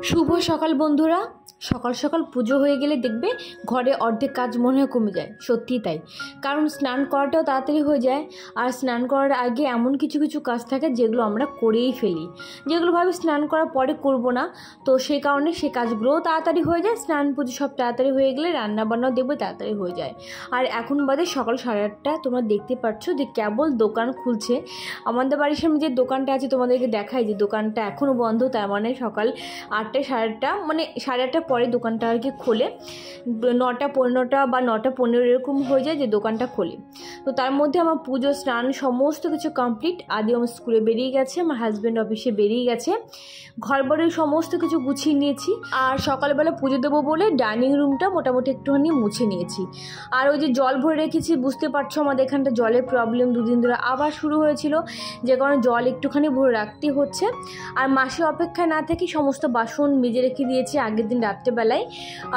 শুভ সকাল বন্ধুরা। সকাল সকাল পুজো হয়ে গেলে দেখবে ঘরে অর্ধেক কাজ মনে হয় কমে যায়, সত্যিই তাই। কারণ স্নান করাটাও তাড়াতাড়ি হয়ে যায়, আর স্নান করার আগে এমন কিছু কিছু কাজ থাকে যেগুলো আমরা করেই ফেলি, যেগুলো ভাবি স্নান করার পরে করব না। তো সেই কারণে সেই কাজগুলোও তাড়াতাড়ি হয়ে যায়। স্নান পুজো সব তাড়াতাড়ি হয়ে গেলে রান্নাবান্নাও দেখবে তাড়াতাড়ি হয়ে যায়। আর এখন বাদে সকাল 8:30, তোমরা দেখতে পাচ্ছ যে কেবল দোকান খুলছে। আমাদের বাড়ির সামনে যে দোকানটা আছে তোমাদেরকে দেখাই, যে দোকানটা এখনও বন্ধ। তার মানে সকাল 8টা 8:30, মানে 8:30 পরে দোকানটা আর কি খোলে। 9টা 15টা বা 9টা 15 এরকম হয়ে যায় যে দোকানটা খোলে। তো তার মধ্যে আমার পুজো স্নান সমস্ত কিছু কমপ্লিট। আদি আমার স্কুলে বেরিয়ে গেছে, আমার হাজব্যান্ড অফিসে বেরিয়ে গেছে, ঘর বাড়ির সমস্ত কিছু গুছিয়ে নিয়েছি। আর সকালবেলা পুজো দেবো বলে ডাইনিং রুমটা মোটামুটি একটুখানি মুছে নিয়েছি। আর ওই যে জল ভরে রেখেছি, বুঝতে পারছো আমাদের এখানটা জলের প্রবলেম 2 দিন ধরে আবার শুরু হয়েছিল, যে কারণে জল একটুখানি ভরে রাখতে হচ্ছে। আর মাসে অপেক্ষায় না থেকে সমস্ত বাসন মেজে রেখে দিয়েছি আগের দিন রাত্রেবেলায়।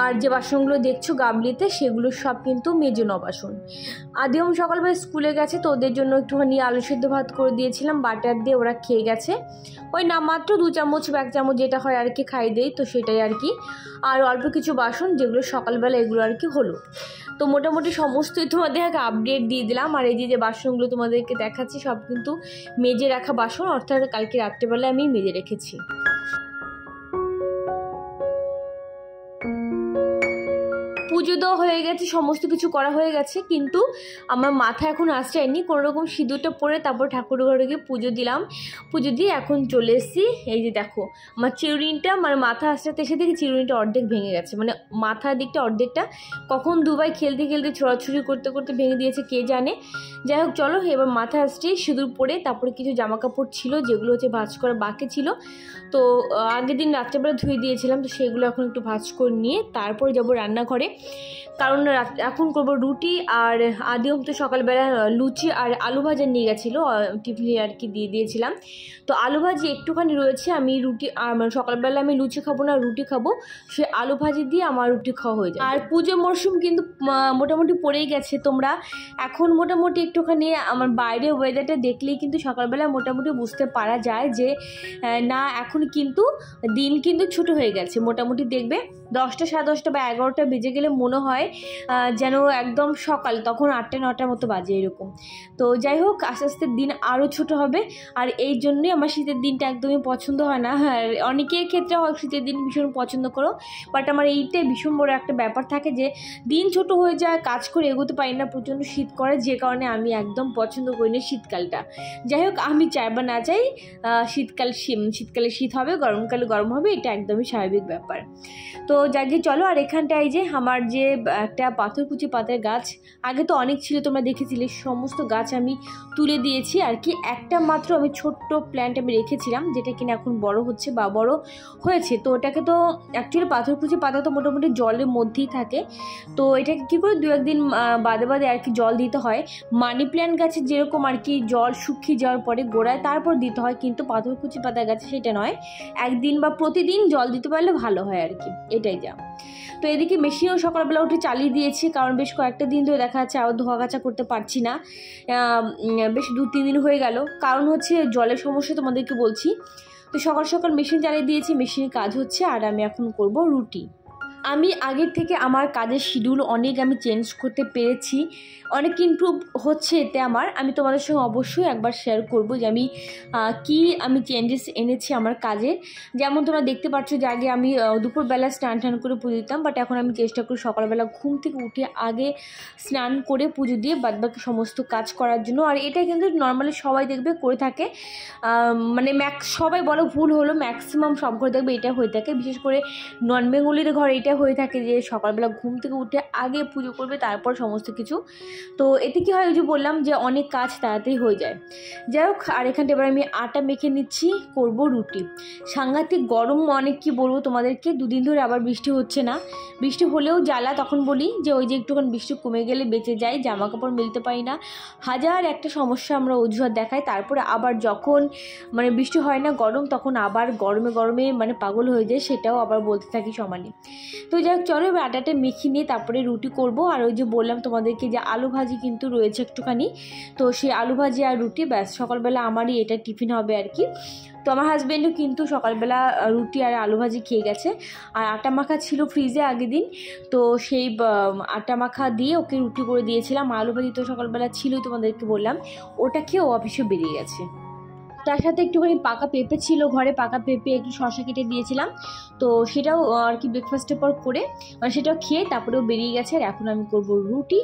আর যে বাসনগুলো দেখছো গাবলিতে, সেগুলো সব কিন্তু মেজে বাসন। আদিম সকালবেলা স্কুলে গেছে, তো ওদের জন্য একটুখানি আলু সেদ্ধ ভাত করে দিয়েছিলাম বাটার দিয়ে, ওরা খেয়ে গেছে। ওই নামমাত্র 2 চামচ বা 1 চামচ যেটা হয় আর কি খাই দেই, তো সেটাই আর কি। আর অল্প কিছু বাসন যেগুলো সকালবেলা, এগুলো আর কি হলো। তো মোটামুটি সমস্তই তোমাদেরকে আপডেট দিয়ে দিলাম। আর এই যে বাসনগুলো তোমাদেরকে দেখাচ্ছি, সব কিন্তু মেজে রাখা বাসন, অর্থাৎ কালকে রাত্রেবেলায় আমি মেজে রেখেছি। পুজো দেওয়া হয়ে গেছে, সমস্ত কিছু করা হয়ে গেছে, কিন্তু আমার মাথা এখন আসছেনি। কোনোরকম সিঁদুরটা পরে তারপর ঠাকুর ঘরে গিয়ে পুজো দিলাম। পুজো দিয়ে এখন চলে এসেছি। এই যে দেখো আমার চিরুনিটা, মানে মাথা আসতে এসে দেখি চিরুনিটা অর্ধেক ভেঙে গেছে, মানে মাথার দিকটা অর্ধেকটা। কখন দুবাই খেলতে খেলতে ছোড়াছুড়ি করতে করতে ভেঙে দিয়েছে কে জানে। যাই হোক চলো, এবার মাথা আসছে সিঁদুর পরে, তারপরে কিছু জামা কাপড় ছিল যেগুলো হচ্ছে ভাঁজ করা বাকি ছিল, তো আগের দিন রাত্রেবেলা ধুয়ে দিয়েছিলাম, তো সেগুলো এখন একটু ভাঁজ করে নিয়ে তারপরে যাবো রান্নাঘরে। কারণ এখন করবো রুটি। আর আদিও তো সকালবেলা লুচি আর আলু ভাজা নিয়ে গেছিলো টিফিনে আর কি, দিয়ে দিয়েছিলাম। তো আলু ভাজি একটুখানি রয়েছে, আমি রুটি সকালবেলা আমি লুচি খাবো না, রুটি খাবো, সে আলু ভাজি দিয়ে আমার রুটি খাওয়া হয়ে যায়। আর পুজো মরশুম কিন্তু মোটামুটি পড়েই গেছে। তোমরা এখন মোটামুটি একটুখানি আমার বাইরে ওয়েদারটা দেখলেই কিন্তু সকালবেলা মোটামুটি বুঝতে পারা যায় যে না, এখন কিন্তু দিন কিন্তু ছোট হয়ে গেছে। মোটামুটি দেখবে 10টা 10:30 বা 11টা বেজে গেলে মনে হয় যেন একদম সকাল, তখন 8টা 9টার মতো বাজে এরকম। তো যাই হোক, আস্তে আস্তে দিন আরও ছোট হবে। আর এই জন্যই আমার শীতের দিনটা একদমই পছন্দ হয় না। হ্যাঁ, অনেকের ক্ষেত্রে হয় শীতের দিন ভীষণ পছন্দ করো, বাট আমার এইটাই ভীষণ বড় একটা ব্যাপার থাকে যে দিন ছোট হয়ে যায়, কাজ করে এগোতে পারি না, প্রচণ্ড শীত করে, যে কারণে আমি একদম পছন্দ করি না শীতকালটা। যাই হোক, আমি চাই বা না চাই শীতকালে শীত হবে, গরমকালে গরম হবে, এটা একদমই স্বাভাবিক ব্যাপার। তো যাকে চলো। আর এখানটায় যে আমার যে একটা পাথরকুচি পাতার গাছ, আগে তো অনেক ছিল তোমরা দেখেছিলে, সমস্ত গাছ আমি তুলে দিয়েছি আর কি। একটা মাত্র আমি ছোট্ট প্ল্যান্ট আমি রেখেছিলাম, যেটা কিনা এখন বড় হচ্ছে বা বড় হয়েছে। তো ওটাকে তো অ্যাকচুয়ালি পাথরকুচি পাতা তো মোটামুটি জলের মধ্যেই থাকে, তো এটাকে কী করে 2-1 দিন বাদে বাদে আর কি জল দিতে হয়। মানি প্ল্যান্ট গাছে যেরকম আর কি জল শুকিয়ে যাওয়ার পরে গোড়ায় তারপর দিতে হয়, কিন্তু পাথরকুচি পাতা গাছে সেটা নয়, একদিন বা প্রতিদিন জল দিতে পারলে ভালো হয় আর কি, এটাই যা। তো এদিকে মেশিনও সকালবেলা উঠে চালিয়ে দিয়েছি, কারণ বেশ কয়েকটা দিন ধরে দেখা যাচ্ছে আবার ধোয়া কাচা করতে পারছি না, বেশ 2-3 দিন হয়ে গেল। কারণ হচ্ছে জলের সমস্যা, তোমাদেরকে বলছি। তো সকাল সকাল মেশিন চালিয়ে দিয়েছি, মেশিনের কাজ হচ্ছে। আর আমি এখন করব রুটি। আমি আগের থেকে আমার কাজের শিডিউল অনেক আমি চেঞ্জ করতে পেরেছি, অনেক ইমপ্রুভ হচ্ছে এতে আমার। আমি তোমাদের সঙ্গে অবশ্যই একবার শেয়ার করব যে আমি চেঞ্জেস এনেছি আমার কাজে। যেমন তোমরা দেখতে পাচ্ছ যে আগে আমি দুপুরবেলা স্নান করে পুজো দিতাম, বাট এখন আমি চেষ্টা করি সকালবেলা ঘুম থেকে উঠে আগে স্নান করে পুজো দিয়ে বাদবাকি সমস্ত কাজ করার জন্য। আর এটা কিন্তু নর্মালি সবাই দেখবে করে থাকে, মানে সবাই বলো ভুল হলো, ম্যাক্সিমাম সব ঘরে দেখবে এটা হয়ে থাকে। বিশেষ করে নন বেঙ্গলির ঘরে এটা হয়ে থাকে যে সকালবেলা ঘুম থেকে উঠে আগে পুজো করবে, তারপর সমস্ত কিছু। তো এতে কী হয়, ওই যে বললাম যে অনেক কাজ তাড়াতাড়ি হয়ে যায়। যাই হোক, আর এখানটা এবার আমি আটা মেখে নিচ্ছি, করব রুটি। সাংঘাতিক গরম, অনেক কি বলবো তোমাদেরকে, 2 দিন ধরে আবার বৃষ্টি হচ্ছে না। বৃষ্টি হলেও জ্বালা, তখন বলি যে ওই যে একটুখানি বৃষ্টি কমে গেলে বেঁচে যায়, জামা কাপড় মিলতে পারি না, হাজার একটা সমস্যা আমরা অজুহাত দেখাই। তারপরে আবার যখন মানে বৃষ্টি হয় না, গরম, তখন আবার গরমে মানে পাগল হয়ে যায়, সেটাও আবার বলতে থাকি সমানে। তো যাই হোক চলো এবার আটাটা মেখে নিয়ে তারপরে রুটি করব। আর ওই যে বললাম তোমাদেরকে যে আলু ভাজি কিন্তু রয়েছে একটুখানি, তো সেই আলু ভাজি আর রুটি ব্যাস, সকালবেলা আমারই এটা টিফিন হবে আর কি। তো আমার হাজব্যান্ডও কিন্তু সকালবেলা রুটি আর আলু ভাজি খেয়ে গেছে। আর আটা মাখা ছিল ফ্রিজে আগের দিন, তো সেই আটা মাখা দিয়ে ওকে রুটি করে দিয়েছিলাম। আলু ভাজি তো সকালবেলা ছিলই, তোমাদেরকে বললাম, ওটা খেয়ে ও অফিসে বেরিয়ে গেছে। তার সাথে একটুখানি পাকা পেঁপে ছিল ঘরে, পাকা পেঁপে একটু শসা কেটে দিয়েছিলাম, তো সেটাও আর কি ব্রেকফাস্টের পর করে মানে সেটাও খেয়ে তারপরেও বেরিয়ে গেছে। আর এখন আমি করব রুটি,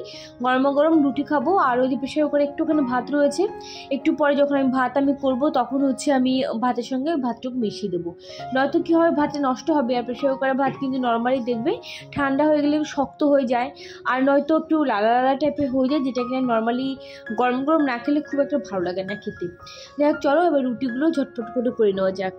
গরম গরম রুটি খাবো। আর ওই যে প্রেশার কুকারে একটুখানি ভাত রয়েছে, একটু পরে যখন আমি ভাত করব তখন হচ্ছে আমি ভাতের সঙ্গে ভাতটুকু মিশিয়ে দেবো, নয়তো কী হবে ভাতটা নষ্ট হবে। আর প্রেশার কুকারের ভাত কিন্তু নর্মালি দেখবে ঠান্ডা হয়ে গেলে শক্ত হয়ে যায়, আর নয়তো একটু লালা লালা টাইপের হয়ে যায়, যেটা কিনা নর্মালি গরম গরম না খেলে খুব একটা ভালো লাগে না খেতে। যাই হোক চলো এবার রুটিগুলো ঝটপট করে নেওয়া যাক।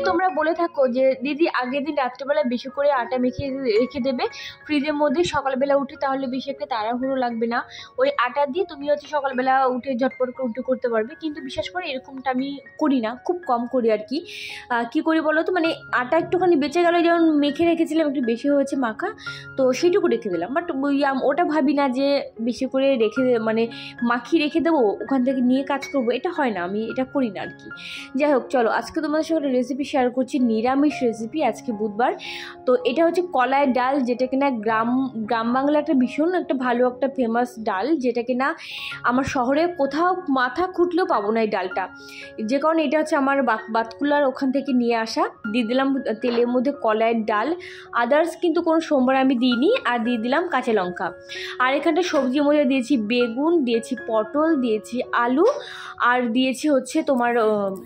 তোমরা বলে থাকো যে দিদি আগের দিন রাত্রেবেলা বেশি করে আটা মেখে রেখে দেবে ফ্রিজের মধ্যে, সকালবেলা উঠে তাহলে বেশি একটা তাড়াহুড়ো লাগবে না, ওই আটা দিয়ে তুমি হচ্ছে সকালবেলা উঠে ঝটপট করে রুটি করতে পারবে। কিন্তু বিশেষ করে এরকমটা আমি করি না, খুব কম করি আর কি। কী করি বলো তো, মানে আটা একটুখানি বেঁচে গেল, যেমন মেখে রেখেছিলাম একটু বেশি হয়েছে মাখা, তো সেইটুকু রেখে দিলাম। বাট ওটা ভাবি না যে বেশি করে মানে মাখিয়ে রেখে দেবো ওখান থেকে নিয়ে কাজ করবো, এটা হয় না, আমি এটা করি না আর কি। যাই হোক চলো আজকে তোমাদের সঙ্গে রেসিপি শেয়ার করছি, নিরামিষ রেসিপি, আজকে বুধবার। তো এটা হচ্ছে কলাইয়ের ডাল, যেটা কিনা গ্রাম বাংলা একটা ভীষণ একটা ভালো একটা ফেমাস ডাল, যেটা কিনা আমার শহরে কোথাও মাথা খুঁটলেও পাবো না এই ডালটা। যে কারণে এটা হচ্ছে আমার বাতকুলার ওখান থেকে নিয়ে আসা। দিয়ে দিলাম তেলের মধ্যে কলাইয়ের ডাল, আদার্স কিন্তু কোনো সোমবার আমি দিইনি। আর দিয়ে দিলাম কাঁচা লঙ্কা। আর এখানটা সবজির মধ্যে দিয়েছি বেগুন, দিয়েছি পটল, দিয়েছি আলু, আর দিয়েছি হচ্ছে তোমার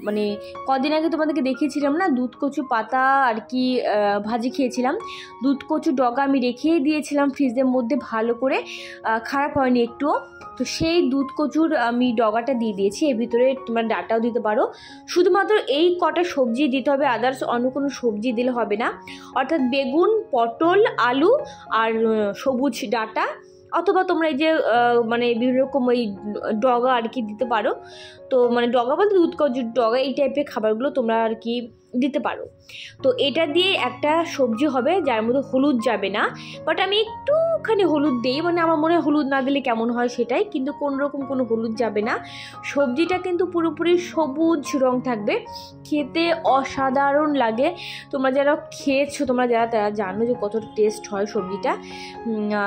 মানে কদিন আগে তোমাদেরকে দেখিয়েছিলাম না দুধ কচু পাতা আর কি ভাজি খেয়েছিলাম, দুধ কচু ডগা আমি রেখেই দিয়েছিলাম ফ্রিজের মধ্যে ভালো করে, খারাপ হয়নি একটুও। তো সেই দুধ কচুর আমি ডগাটা দিয়ে দিয়েছি, এর ভিতরে তোমার ডাটাও দিতে পারো। শুধুমাত্র এই কটা সবজি দিতে হবে, আদার্স অন্য কোনো সবজি দিলে হবে না। অর্থাৎ বেগুন, পটল, আলু আর সবুজ ডাটা, অথবা তোমরা এই যে মানে বিভিন্ন রকম ওই ডগা আর কি দিতে পারো। তো মানে ডগা বলতে দুধ কচুর ডগা, এই টাইপের খাবারগুলো তোমরা আর কি দিতে পারো। তো এটা দিয়ে একটা সবজি হবে যার মধ্যে হলুদ যাবে না, বাট আমি একটুখানি হলুদ দিই, মানে আমার মনে হয় হলুদ না দিলে কেমন হয় সেটাই, কিন্তু কোনো রকম কোনো হলুদ যাবে না। সবজিটা কিন্তু পুরোপুরি সবুজ রং থাকবে, খেতে অসাধারণ লাগে। তোমরা যারা খেয়েছো তোমরা যারা তারা জানো যে কত টেস্ট হয় সবজিটা।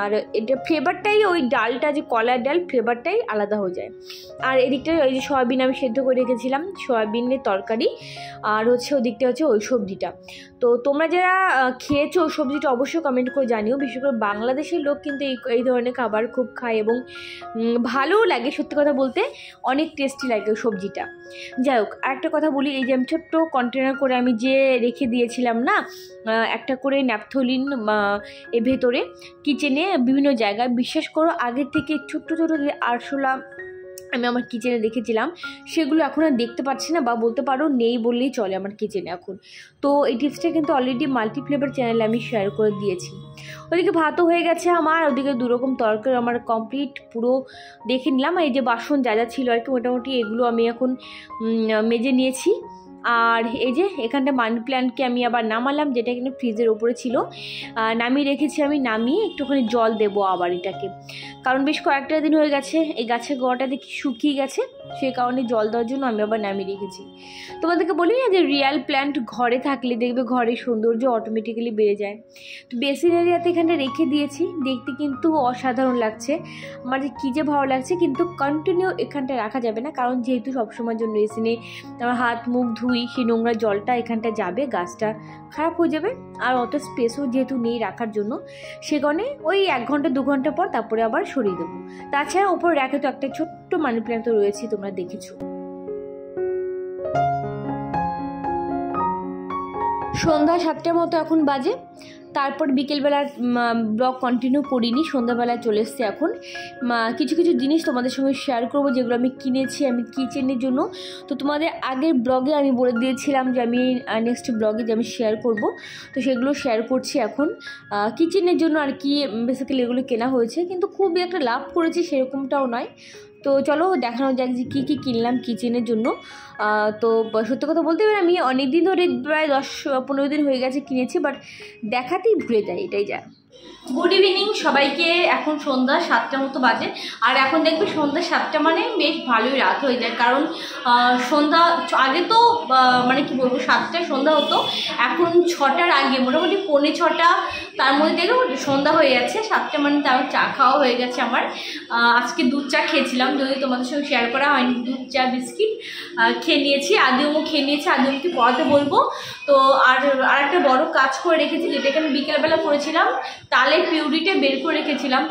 আর এটা ফ্লেভারটাই ওই ডালটা যে কলার ডাল ফ্লেভারটাই আলাদা হয়ে যায়। আর এদিকটা ওই যে সয়াবিন আমি সেদ্ধ করে রেখেছিলাম, সয়াবিনের তরকারি, আর হচ্ছে ওদিকটা হচ্ছে ওই সবজিটা। তো তোমরা যারা খেয়েছো ওই সবজিটা অবশ্যই কমেন্ট করে জানিও। বিশেষ করে বাংলাদেশের লোক কিন্তু এই ধরনের খাবার খুব খায় এবং ভালোও লাগে, সত্যি কথা বলতে অনেক টেস্টি লাগে ওই সবজিটা। যাই হোক আরেকটা কথা বলি, এই যে আমি ছোট্ট কন্টেনার করে আমি যে রেখে দিয়েছিলাম না একটা করে ন্যাপথলিন এর ভেতরে কিচেনে বিভিন্ন জায়গায়, বিশ্বাস করো আগের থেকে ছোট্ট ছোটো যে আরশোলা আমি আমার কিচেনে দেখেছিলাম সেগুলো এখন আর দেখতে পাচ্ছি না, বা বলতে পারো নেই বললেই চলে আমার কিচেনে এখন। তো এই টিপসটা কিন্তু অলরেডি মাল্টিফ্লেভার চ্যানেলে আমি শেয়ার করে দিয়েছি। ওদিকে ভাতও হয়ে গেছে আমার, ওদিকে দুরকম তরকারি আমার কমপ্লিট পুরো দেখে নিলাম। এই যে বাসন যা যা ছিল আর কি মোটামুটি এগুলো আমি এখন মেজে নিয়েছি। আর এই যে এখানটা মানি প্ল্যান্টকে আমি আবার নামালাম, যেটা কিন্তু ফ্রিজের ওপরে ছিল, নামিয়ে রেখেছি। আমি নামিয়ে একটুখানি জল দেবো আবার এটাকে, কারণ বেশ কয়েকটা দিন হয়ে গেছে এই গাছের গোড়াটা দেখি শুকিয়ে গেছে, সেই কারণে জল দেওয়ার জন্য আমি আবার নামিয়ে রেখেছি। তোমাদেরকে বলি না যে রিয়াল প্ল্যান্ট ঘরে থাকলে দেখবে ঘরের সৌন্দর্য অটোমেটিক্যালি বেড়ে যায়। তো বেসিন এরিয়াতে এখানে রেখে দিয়েছি, দেখতে কিন্তু অসাধারণ লাগছে, আমার যে কী যে ভালো লাগছে। কিন্তু কন্টিনিউ এখানটা রাখা যাবে না, কারণ যেহেতু সবসময়ের জন্য বেসিনে আমার হাত মুখ ধুই, সেই নোংরা জলটা এখানটা যাবে, গাছটা খারাপ হয়ে যাবে। আর অত স্পেসও যেহেতু নেই রাখার জন্য, সেখানে ওই 1 ঘন্টা 2 ঘন্টা পর তারপরে আবার সরিয়ে দেবো। তাছাড়া ওপর র্যাকে তো একটা ছোট্ট মানি প্ল্যান্ট তো রয়েছে, তোমরা দেখেছো। সন্ধ্যা 7টার মতো এখন বাজে। তারপর বিকেলবেলার ব্লগ কন্টিনিউ করিনি, সন্ধ্যাবেলায় চলে এসেছি। এখন কিছু কিছু জিনিস তোমাদের সঙ্গে শেয়ার করব যেগুলো আমি কিনেছি আমি কিচেনের জন্য। তো তোমাদের আগের ব্লগে আমি বলে দিয়েছিলাম যে আমি নেক্সট ব্লগে যে আমি শেয়ার করব, তো সেগুলো শেয়ার করছি এখন কিচেনের জন্য আর কি। বেসিক্যালি এগুলো কেনা হয়েছে, কিন্তু খুবই একটা লাভ করেছি সেরকমটাও নয়। তো চলো দেখানো যাক যে কী কী কিনলাম কিচেনের জন্য। তো সত্যি কথা বলতে পারি আমি অনেক দিন ধরে, প্রায় 10-15 দিন হয়ে গেছে কিনেছি, বাট দেখাতেই ভুলে যাই, এটাই যা। গুড ইভিনিং সবাইকে। এখন সন্ধ্যা 7টার মতো বাজে, আর এখন দেখবে সন্ধ্যা 7টা মানে বেশ ভালোই রাত হয়ে যায়। কারণ সন্ধ্যা আগে তো মানে কি বলবো 7টায় সন্ধ্যা হতো, এখন 6টার আগে মোটামুটি 5:45 তার মধ্যে দেখো সন্ধ্যা হয়ে যাচ্ছে। 7টা মানে তাও চা খাওয়া হয়ে গেছে আমার। আজকে দুধ চা খেয়েছিলাম, যদি তোমাদের সঙ্গে শেয়ার করা হয়নি। দুধ চা বিস্কিট খেয়ে নিয়েছি, আদিমও খেয়ে নিয়েছি। আদিমকে পড়াতে বলবো। তো আর একটা বড় কাজ করে রেখেছি, যেটাকে আমি বিকেলবেলা করেছিলাম। তালের পিউরিটা বের করে রেখেছিলাম,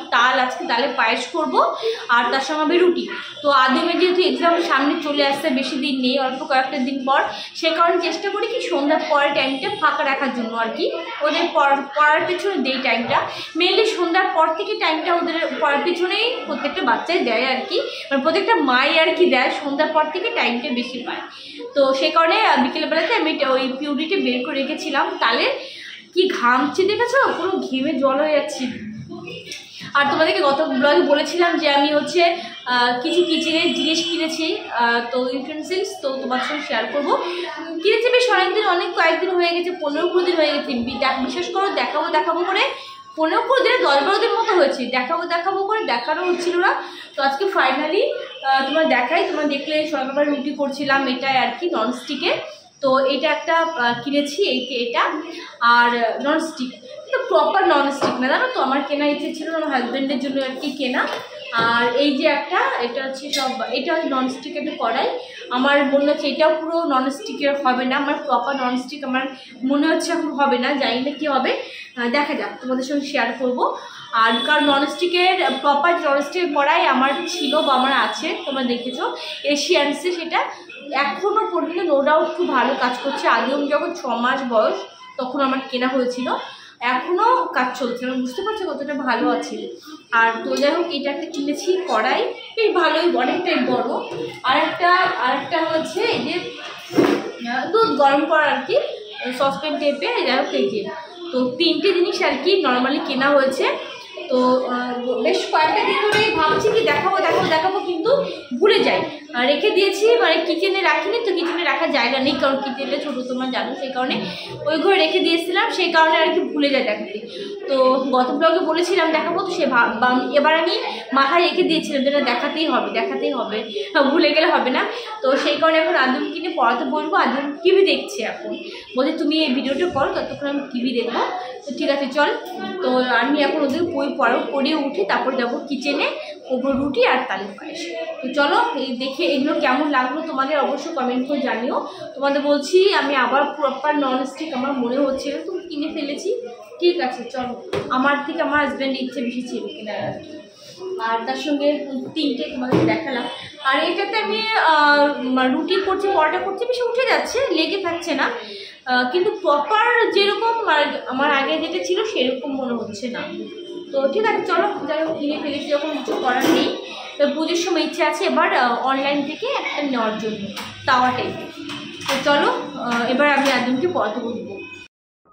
আজকে তালের পায়েস করব, আর তার সঙ্গে হবে রুটি। তো আদিমের যেহেতু এক্সাম সামনে চলে আসছে, বেশি দিন নেই, অল্প কয়েকটা দিন পর, সে কারণে চেষ্টা করি কি সন্ধ্যার পরের টাইমটা ফাঁকা রাখার জন্য আর কি। ওদের পড়ার পেছনে দেই টাইমটা, মেনলি সন্ধ্যার পর থেকে টাইমটা ওদের পড়ার পেছনেই প্রত্যেকটা বাচ্চাই দেয় আর কি, মানে প্রত্যেকটা মাই আর কি দেয়। সন্ধ্যার পর থেকে টাইমটা বেশি পায়, তো সেই কারণে বিকেলবেলাতে আমি ওই পিউরিটা বের করে রেখেছিলাম তালের। কি ঘামছি দেখেছো, পুরো ঘেমে জল হয়ে যাচ্ছি। আর তোমাদেরকে গত ব্লগে বলেছিলাম যে আমি হচ্ছে কিছু কিচেনের জিনিস কিনেছি, তো ইউটেন্সিলস, তো তোমার সঙ্গে শেয়ার করবো। কিনেছি বেশ কয়েকদিন হয়ে গেছে, 15-20 দিন হয়ে গেছে। বিশেষ করে দেখাবো করে 15-20 দিনে 10-12 দিন মতো হয়েছে। দেখাবো করে দেখানো হচ্ছিল না। তো আজকে ফাইনালি তোমার দেখাই। তোমরা দেখলে সকালবেলা রুটি করছিলাম, এটাই আর কি ননস্টিকে। তো এটা একটা কিনেছি, এটা আর ননস্টিক, কিন্তু প্রপার ননস্টিক না, জানো তো। আমার কেনা ইচ্ছে ছিল আমার হাজব্যান্ডের জন্য আর কি কেনা। আর এই যে একটা, এটা হচ্ছে এটা হচ্ছে ননস্টিক একটা কড়াই। আমার মনে হচ্ছে এটাও পুরো ননস্টিকের হবে না, আমার প্রপার ননস্টিক আমার মনে হচ্ছে এখন হবে না, জানি না কী হবে, দেখা যাক, তোমাদের সঙ্গে শেয়ার করবো। আর কারণ ননস্টিকের প্রপার ননস্টিকের কড়াই আমার ছিল বা আমার আছে, তোমরা দেখেছো এশিয়ানসে, সেটা এখনও পর্যন্ত নো ডাউট খুব ভালো কাজ করছে। আগেও যখন 6 মাস বয়স তখন আমার কেনা হয়েছিল, এখনও কাজ চলছে, আমি বুঝতে পারছি কতটা ভালো আছে। আর তো যাই হোক, এটা একটা কিনেছি কড়াই, বেশ ভালোই, অনেকটাই বড়। আর একটা হচ্ছে এই যে দুধ গরম করা আর কি, সসপ্যান টাইপে, যাই হোক এই যে। তো 3টে জিনিস আর কি নর্মালি কেনা হয়েছে। তো বেশ কয়েকটা দিন ধরে ভাবছি কি দেখাবো, কিন্তু ভুলে যাই, রেখে দিয়েছি, মানে কিচেনে রাখিনি। তো কিচেনে রাখার জায়গা নেই, কারণ কিচেনটা ছোটো তোমরা জানো, সেই কারণে ওই ঘরে রেখে দিয়েছিলাম, সেই কারণে আর কি ভুলে যায় দেখাতে। তো গত ব্লগে বলেছিলাম দেখাবো, তো এবার আমি মাথায় রেখে দিয়েছিলাম যেটা দেখাতেই হবে, ভুলে গেলে হবে না। তো সেই কারণে এখন আদম কিনে পড়াতে বলবো। আদম টিভি দেখছে এখন, বলছে তুমি এই ভিডিওটা করো, ততক্ষণ আমি টিভি দেখবো। তো ঠিক আছে চল। তো আমি এখন ওদের পড়িয়ে উঠে তারপর যাবো কিচেনে, ওপর রুটি আর তালের পায়েস। তো চলো দেখে এগুলো কেমন লাগলো তোমাদের অবশ্যই কমেন্ট করে জানিও। তোমাদের বলছি আমি আবার প্রপার ননস্টিক আমার মনে হচ্ছিল, তো কিনে ফেলেছি। ঠিক আছে চলো, আমার থেকে আমার হাজব্যান্ড ইচ্ছে বেশি ছিল কেনার আর কি। আর তার সঙ্গে 3টে তোমাদের দেখালাম। আর এটাতে আমি রুটি করছি, পরোটা করছি, বেশি উঠে যাচ্ছে, লেগে থাকছে না, কিন্তু প্রপার যেরকম আমার আগে যেটা ছিল সেরকম মনে হচ্ছে না। তো ঠিক আছে চলো, যাই হোক কিনে ফেলেছি যখন কিছু করার নেই। তো পুজোর সময় ইচ্ছে আছে এবার অনলাইন থেকে একটা নেওয়ার জন্য, তাওয়া টাইপের। তো চলো এবার আমি আদমকে পড়াতে বলবো।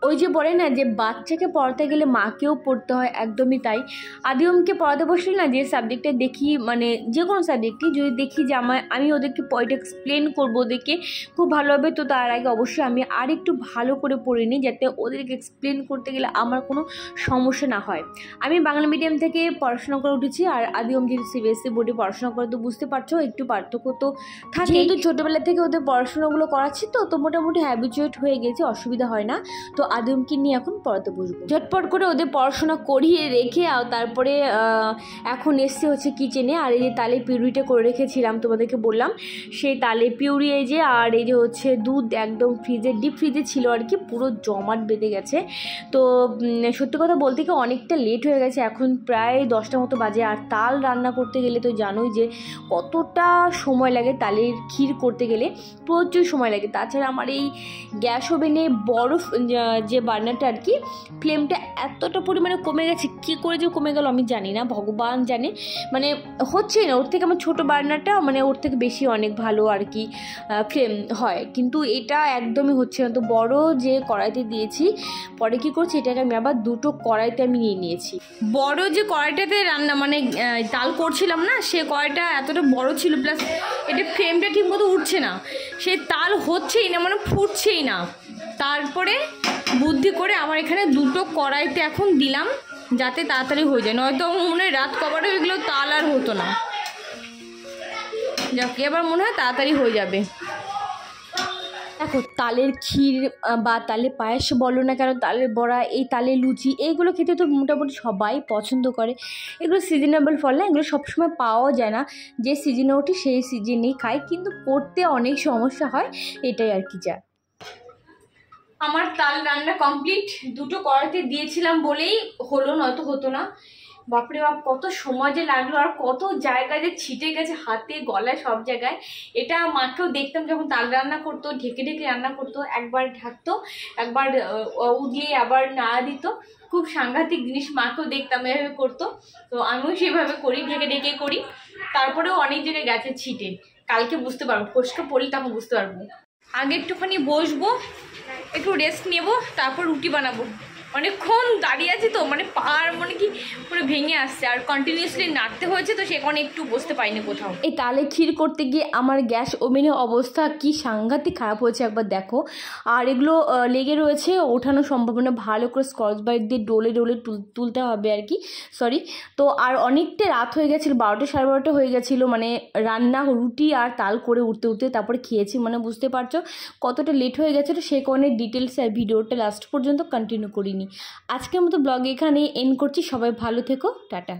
ওই যে বলে না যে বাচ্চাকে পড়াতে গেলে মাকেও পড়তে হয়, একদমই তাই। আদিমকে পড়াতে বসলে না, যে সাবজেক্টটা দেখি, মানে যে কোনো সাবজেক্টই যদি দেখি যে আমি ওদেরকে পয়েন্ট এক্সপ্লেন করবো ওদেরকে খুব ভালোভাবে, তো তার আগে অবশ্যই আমি আর একটু ভালো করে পড়ে নিই, যাতে ওদেরকে এক্সপ্লেন করতে গেলে আমার কোনো সমস্যা না হয়। আমি বাংলা মিডিয়াম থেকে পড়াশোনা করে উঠেছি, আর আদিম যেহেতু CBSE বোর্ডে পড়াশোনা করে, তো বুঝতে পারছো একটু পার্থক্য তো থাকে। যেহেতু ছোটোবেলা থেকে ওদের পড়াশোনাগুলো করাচ্ছি, তো মোটামুটি হ্যাবিচুয়েট হয়ে গেছে, অসুবিধা হয় না। তো আদমকে নিয়ে এখন পড়াতে বসবো। ঝটপট করে ওদের পড়াশোনা করিয়ে রেখে তারপরে এখন এসছে হচ্ছে কিচেনে। আর এই যে তালে পিউরিটা করে রেখেছিলাম তোমাদেরকে বললাম, সেই তালে পিউরি এই যে, আর এই যে হচ্ছে দুধ একদম ফ্রিজে ডিপ ফ্রিজে ছিল আর কি, পুরো জমাট বেঁধে গেছে। তো সত্যি কথা বলতে কি অনেকটা লেট হয়ে গেছে, এখন প্রায় 10টা মতো বাজে। আর তাল রান্না করতে গেলে তো জানোই যে কতটা সময় লাগে, তালের ক্ষীর করতে গেলে প্রচুর সময় লাগে। তাছাড়া আমার এই গ্যাস ওভেনে বরফ যে বার্নারটা আর কি, ফ্লেমটা এতটা পরিমাণে কমে গেছে, কী করে যে কমে গেল আমি জানি না, ভগবান জানে। মানে হচ্ছেই না, ওর থেকে আমার ছোটো বার্নারটা মানে ওর থেকে বেশি অনেক ভালো আর কি ফ্লেম হয়, কিন্তু এটা একদমই হচ্ছে না। তো বড় যে কড়াইতে দিয়েছি, পরে কি করছি এটাকে আমি আবার দুটো কড়াইতে আমি নিয়ে নিয়েছি। বড় যে কড়াইটাতে রান্না মানে তাল করছিলাম না, সে কড়াইটা এতটা বড় ছিল, প্লাস এটা ফ্লেমটা ঠিক মতো উঠছে না, সে তাল হচ্ছেই না, মানে ফুটছেই না। তারপরে বুদ্ধি করে আমার এখানে দুটো কড়াইতে এখন দিলাম, যাতে তাড়াতাড়ি হয়ে যায়, নয়তো মনে হয় রাত কবারে হয়ে গেলেও তাল আর হতো না। যাক, এবার মনে হয় তাড়াতাড়ি হয়ে যাবে। দেখো, তালের ক্ষীর বা তালের পায়েস বলো না কেন, তালের বড়া, এই তালের লুচি, এইগুলো খেতে তো মোটামুটি সবাই পছন্দ করে। এগুলো সিজনেবল ফল না, এগুলো সবসময় পাওয়াও যায় না, যে সিজনে ওঠে সেই সিজনেই খায়, কিন্তু করতে অনেক সমস্যা হয়, এটাই আর কি। যা আমার তাল রান্না কমপ্লিট, দুটো কড়াইতে দিয়েছিলাম বলেই হলো, নয়তো হতো না। বাপরে বাপ, কত সময় যে লাগলো, আর কত জায়গায় যে ছিটে গেছে, হাতে গলায় সব জায়গায়। এটা মাকেও দেখতাম যখন তাল রান্না করতো, ঢেকে ঢেকে রান্না করতো, একবার ঢাকতো, একবার উদিয়ে আবার নাড়া দিত, খুব সাংঘাতিক জিনিস। মাকেও দেখতাম এভাবে করতো, তো আমিও সেভাবে করি, ঢেকে ঢেকে করি। তারপরেও অনেক জায়গায় গেছে ছিটে, কালকে বুঝতে পারবো, ফসকে পড়লে তখন বুঝতে পারবো। আগে একটুখানি বসবো, একটু রেস্ট নেব, তারপর রুটি বানাবো। অনেকক্ষণ দাঁড়িয়ে আছি তো, মানে পার মানে কি পুরো ভেঙে আসছে, আর কন্টিনিউসলি নাড়তে হয়েছে, তো সেখানে একটু বসতে পারিনি কোথাও। এই তালে ক্ষীর করতে গিয়ে আমার গ্যাস ওভেনের অবস্থা কি সাংঘাতিক খারাপ হয়েছে একবার দেখো। আর এগুলো লেগে রয়েছে, ওঠানো সম্ভব না, ভালো করে স্কচ ব্রাইট দিয়ে ডোলে ডোলে তুলতে হবে আর কি, সরি। তো আর অনেকটা রাত হয়ে গেছিলো, 12টা সাড়ে 12টা হয়ে গেছিলো, মানে রান্না রুটি আর তাল করে উঠতে উঠতে তারপরে খেয়েছি, মানে বুঝতে পারছো কতটা লেট হয়ে গেছিলো। সে কারণে ডিটেলস আর ভিডিওটা লাস্ট পর্যন্ত কন্টিনিউ করিনি। আজকের মতো ব্লগ এখানে এন্ড করছি, সবাই ভালো থেকো, টাটা।